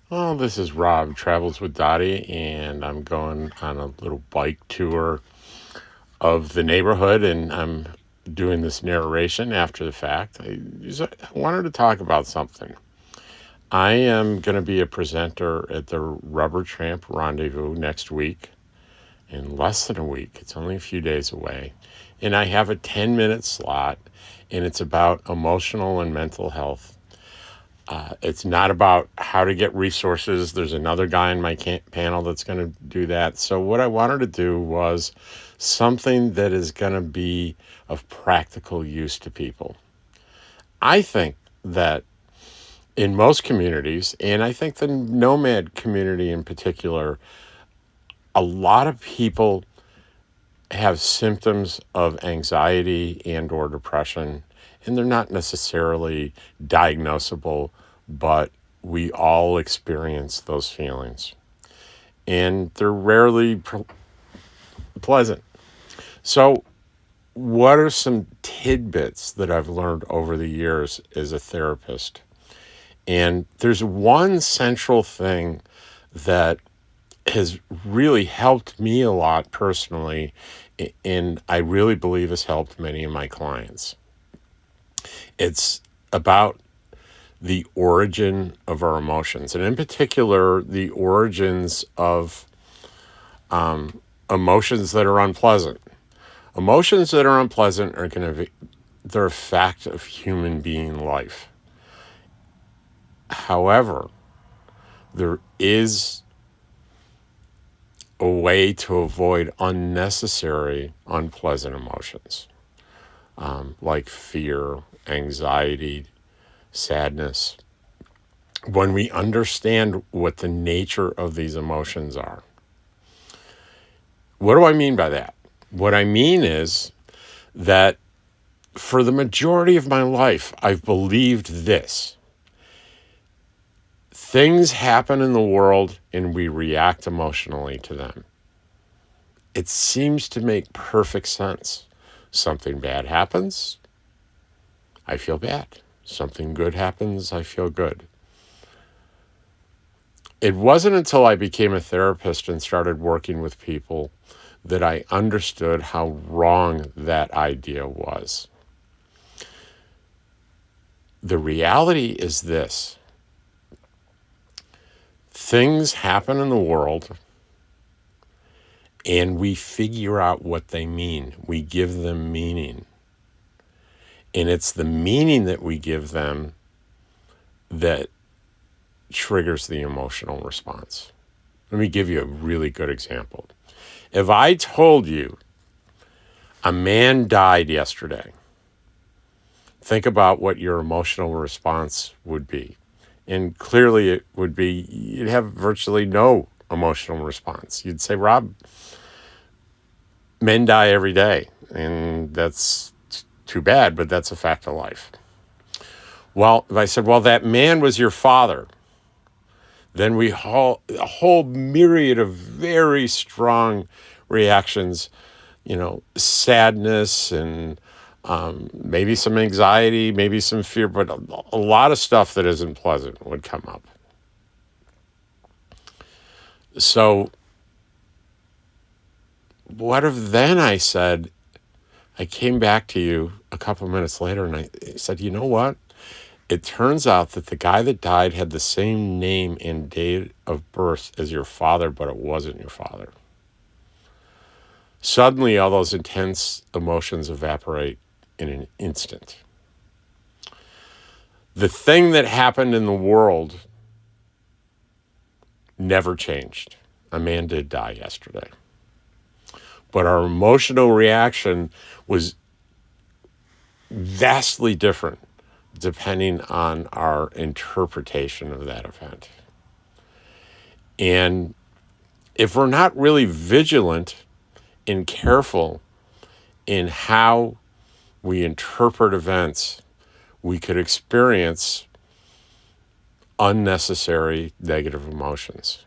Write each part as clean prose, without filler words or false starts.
Oh, this is Rob, Travels with Dottie, and I'm going on a little bike tour of the neighborhood, and I'm doing this narration after the fact. I wanted to talk about something. I am going to be a presenter at the Rubber Tramp Rendezvous next week, in less than a week. It's only a few days away. And I have a 10-minute slot, and it's about emotional and mental health. It's not about how to get resources. There's another guy in my panel that's going to do that. So what I wanted to do was something that is going to be of practical use to people. I think that in most communities, and I think the nomad community in particular, a lot of people have symptoms of anxiety and or depression, and they're not necessarily diagnosable, but we all experience those feelings, and they're rarely pleasant. So what are some tidbits that I've learned over the years as a therapist? And there's one central thing that has really helped me a lot personally, and I really believe has helped many of my clients. It's about the origin of our emotions, and in particular, the origins of emotions that are unpleasant. Emotions that are unpleasant are going to be, they're a fact of human being life. However, there is a way to avoid unnecessary, unpleasant emotions, like fear, anxiety, sadness, when we understand what the nature of these emotions are. What do I mean by that? What I mean is that for the majority of my life, I've believed this. Things happen in the world and we react emotionally to them. It seems to make perfect sense. Something bad happens, I feel bad. Something good happens, I feel good. It wasn't until I became a therapist and started working with people that I understood how wrong that idea was. The reality is this: things happen in the world and we figure out what they mean. We give them meaning. And it's the meaning that we give them that triggers the emotional response. Let me give you a really good example. If I told you a man died yesterday, think about what your emotional response would be. And clearly it would be, you'd have virtually no emotional response. You'd say, Rob, men die every day, and that's too bad, but that's a fact of life. Well, if I said, well, that man was your father, then we have a whole myriad of very strong reactions, sadness and maybe some anxiety, maybe some fear, but a lot of stuff that isn't pleasant would come up. So what if then I said, I came back to you a couple of minutes later and I said, you know what? It turns out that the guy that died had the same name and date of birth as your father, but it wasn't your father. Suddenly, all those intense emotions evaporate in an instant. The thing that happened in the world never changed. A man did die yesterday. But our emotional reaction was vastly different depending on our interpretation of that event. And if we're not really vigilant and careful in how we interpret events, we could experience unnecessary negative emotions.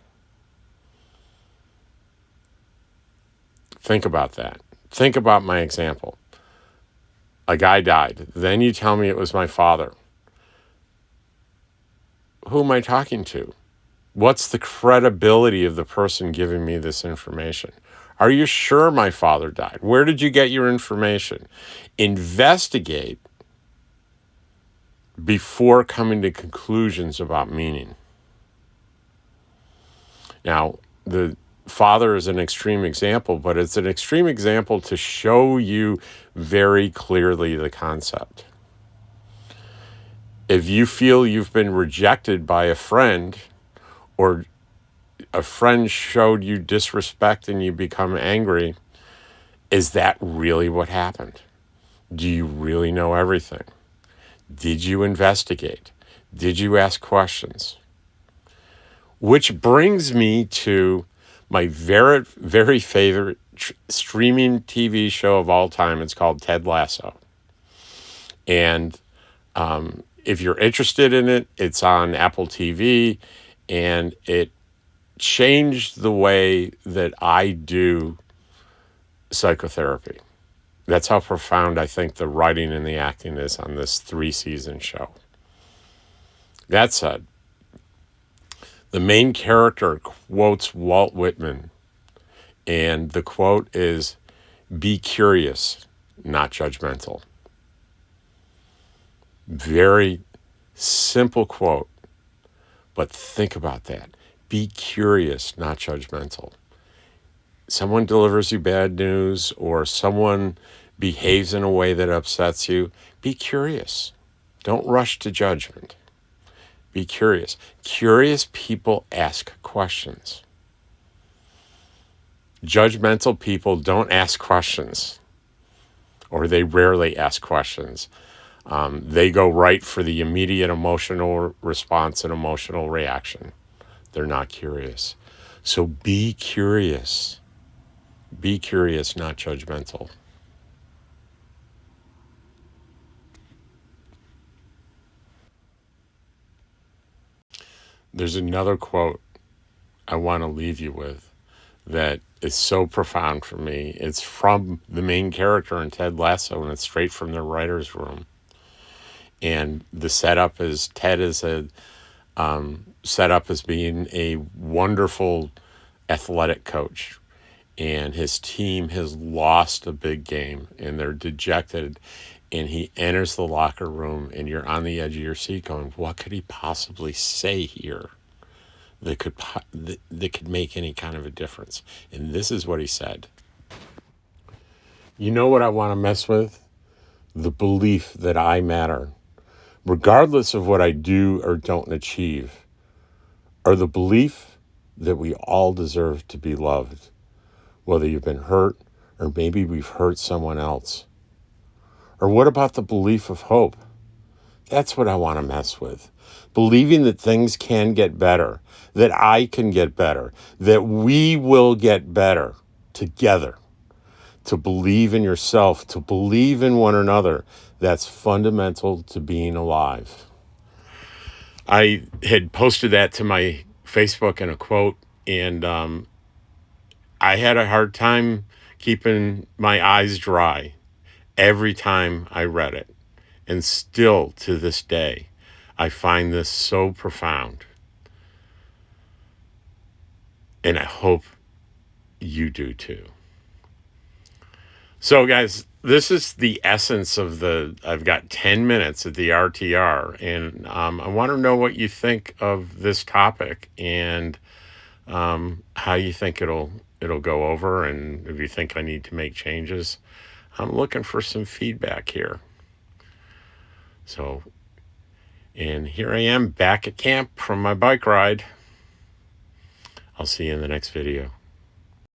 Think about that. Think about my example. A guy died. Then you tell me it was my father. Who am I talking to? What's the credibility of the person giving me this information? Are you sure my father died? Where did you get your information? Investigate before coming to conclusions about meaning. Now, the father is an extreme example, but it's an extreme example to show you very clearly the concept. If you feel you've been rejected by a friend, or a friend showed you disrespect and you become angry, is that really what happened? Do you really know everything? Did you investigate? Did you ask questions? Which brings me to my very, very favorite streaming TV show of all time. It's called Ted Lasso. And if you're interested in it, it's on Apple TV, and it changed the way that I do psychotherapy. That's how profound I think the writing and the acting is on this 3-season show. That said, the main character quotes Walt Whitman, and the quote is, "Be curious, not judgmental." Very simple quote, but think about that. Be curious, not judgmental. Someone delivers you bad news, or someone behaves in a way that upsets you, be curious. Don't rush to judgment. Be curious. Curious people ask questions. Judgmental people don't ask questions, or they rarely ask questions. They go right for the immediate emotional response and emotional reaction. They're not curious. So be curious. Be curious, not judgmental. There's another quote I want to leave you with that is so profound for me. It's from the main character in Ted Lasso, and it's straight from the writer's room. And the setup is Ted is set up as being a wonderful athletic coach, and his team has lost a big game and they're dejected, and he enters the locker room and you're on the edge of your seat going, what could he possibly say here that could make any kind of a difference? And this is what he said. You know what I want to mess with? The belief that I matter, regardless of what I do or don't achieve, or the belief that we all deserve to be loved, whether you've been hurt or maybe we've hurt someone else. Or what about the belief of hope? That's what I want to mess with. Believing that things can get better, that I can get better, that we will get better together. To believe in yourself, to believe in one another, that's fundamental to being alive. I had posted that to my Facebook in a quote, and I had a hard time keeping my eyes dry every time I read it. And still to this day, I find this so profound. And I hope you do too. So guys, this is the essence of I've got 10 minutes at the RTR, and I want to know what you think of this topic, and how you think it'll go over, and if you think I need to make changes. I'm looking for some feedback here. So, and here I am back at camp from my bike ride. I'll see you in the next video.